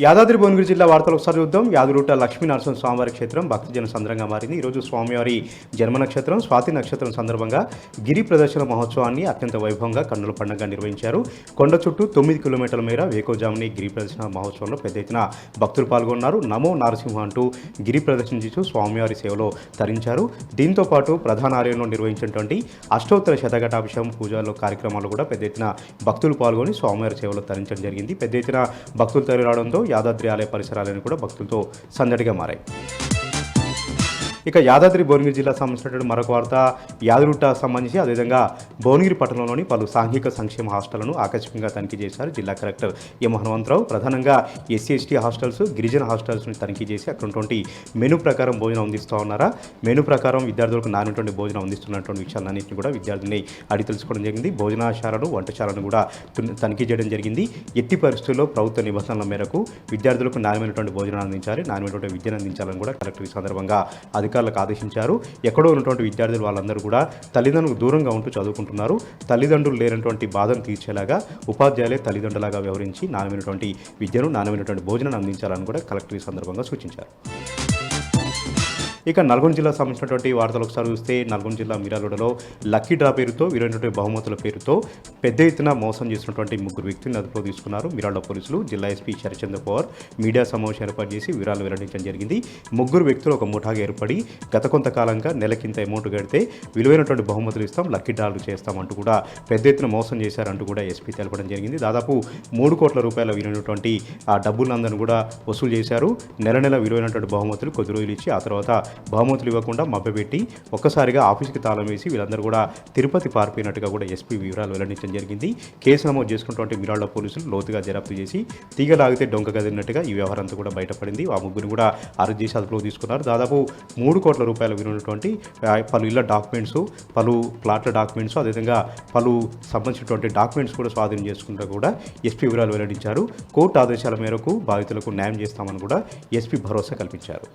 యాదాద్రి భువనగిరి జిల్లా వార్తలు ఒకసారి చూద్దాం. యాదగిరిగుట్ట లక్ష్మీనరసింహ స్వామివారి క్షేత్రం భక్తజన సంద్రంగా మారింది. ఈరోజు స్వామివారి జన్మ నక్షత్రం స్వాతి నక్షత్రం సందర్భంగా గిరి ప్రదర్శన మహోత్సవాన్ని అత్యంత వైభవంగా కన్నుల పండుగగా నిర్వహించారు. కొండ చుట్టూ 9 కిలోమీటర్ల మేర వేకోజాముని గిరి ప్రదర్శన మహోత్సవంలో పెద్ద ఎత్తున భక్తులు పాల్గొన్నారు. నమో నారసింహ అంటూ గిరి ప్రదర్శన చేస్తూ స్వామివారి సేవలో తరించారు. దీంతో పాటు ప్రధాన ఆలయంలో నిర్వహించినటువంటి అష్టోత్తర శతఘటాభిషేకం పూజల్లో కార్యక్రమాలు కూడా పెద్ద ఎత్తున భక్తులు పాల్గొని స్వామివారి సేవలో తరించడం జరిగింది. పెద్ద ఎత్తున భక్తులు తరలిరావడంతో యాదాద్రి ఆలయ పరిసరాలను కూడా భక్తులతో సందడిగా మారాయి. ఇక యాదాద్రి భువనగిరి జిల్లా సంబంధించినటువంటి మరొక వార్త యాదగిరిగుట్ట సంబంధించి అదేవిధంగా భువనగిరి పట్టణంలోని పలు సాంఘిక సంక్షేమ హాస్టళ్లను ఆకస్మికంగా తనిఖీ చేశారు జిల్లా కలెక్టర్ ఎం హనుమంతరావు. ప్రధానంగా ఎస్సీ/ఎస్టీ హాస్టల్స్, గిరిజన హాస్టల్స్ని తనిఖీ చేసి అక్కడ ఉన్నటువంటి మెనూ ప్రకారం భోజనం అందిస్తూ ఉన్నారా, మెనూ ప్రకారం విద్యార్థులకు నానటువంటి భోజనం అందిస్తున్నటువంటి విషయాలన్నింటినీ కూడా విద్యార్థుల్ని అడిగి తెలుసుకోవడం జరిగింది. భోజనశాలను, వంటశాలను కూడా తనిఖీ చేయడం జరిగింది. ఎట్టి పరిస్థితుల్లో ప్రభుత్వ నిబంధనల మేరకు విద్యార్థులకు నాణ్యమైనటువంటి భోజనాన్ని అందించాలి, నాణ్యమైనటువంటి విద్యను అందించాలని కూడా కలెక్టర్ ఈ సందర్భంగా అధికారులకు ఆదేశించారు. ఎక్కడో ఉన్నటువంటి విద్యార్థులు వాళ్ళందరూ కూడా తల్లిదండ్రులకు దూరంగా ఉంటూ చదువుకుంటున్నారు. తల్లిదండ్రులు లేనటువంటి బాధను తీర్చేలాగా ఉపాధ్యాయులే తల్లిదండ్రులాగా వ్యవహరించి నాణ్యమైనటువంటి విద్యను, నాణ్యమైనటువంటి భోజనాన్ని అందించాలని కూడా కలెక్టర్ ఈ సందర్భంగా సూచించారు. ఇక నల్గొండ జిల్లాకు సంబంధించినటువంటి వార్తలు ఒకసారి చూస్తే నల్గొండ జిల్లా మిర్యాలగూడలో లక్కీ డ్రా పేరుతో విలువైనటువంటి బహుమతుల పేరుతో పెద్ద ఎత్తున మోసం చేసినటువంటి 3 వ్యక్తులను అదుపులో తీసుకున్నారు మిర్యాలగూడ పోలీసులు. జిల్లా ఎస్పీ శరచంద్ర పవార్ మీడియా సమావేశం ఏర్పాటు చేసి వివరాలు వెల్లడించడం జరిగింది. 3 వ్యక్తులు ఒక ముఠాగా ఏర్పడి గత కొంతకాలంగా నెలకింత అమౌంట్ కడితే విలువైనటువంటి బహుమతులు ఇస్తాం, లక్కీ డ్రాలు చేస్తామంటూ కూడా పెద్ద ఎత్తున మోసం చేశారంటూ కూడా ఎస్పీ తెలపడం జరిగింది. దాదాపు 3 కోట్ల రూపాయల విలువైనటువంటి ఆ డబ్బులందరూ కూడా వసూలు చేశారు. నెల విలువైనటువంటి బహుమతులు కొద్ది రోజులు ఇచ్చి ఆ తర్వాత బహుమతులు ఇవ్వకుండా మభ్యపెట్టి ఒక్కసారిగా ఆఫీస్కి తాళం వేసి వీళ్ళందరూ కూడా తిరుపతి పారిపోయినట్టుగా కూడా ఎస్పీ వివరాలు వెల్లడించడం జరిగింది. కేసు నమోదు చేసుకున్నటువంటి మిర్యాలగూడ పోలీసులు లోతుగా దర్యాప్తు చేసి తీగలాగితే డొంక కదిలినట్టుగా ఈ వ్యవహారం అంతా కూడా బయటపడింది. ఆ 3 కూడా అరెస్ట్ చేసి అదుపులో తీసుకున్నారు. దాదాపు 3 కోట్ల రూపాయల విలువైనటువంటి పలు ఇళ్ల డాక్యుమెంట్స్, పలు ప్లాట్ల డాక్యుమెంట్స్, అదేవిధంగా పలు సంబంధించినటువంటి డాక్యుమెంట్స్ కూడా స్వాధీనం చేసుకుంటూ కూడా ఎస్పీ వివరాలు వెల్లడించారు. కోర్టు ఆదేశాల మేరకు బాధితులకు న్యాయం చేస్తామని కూడా ఎస్పీ భరోసా కల్పించారు.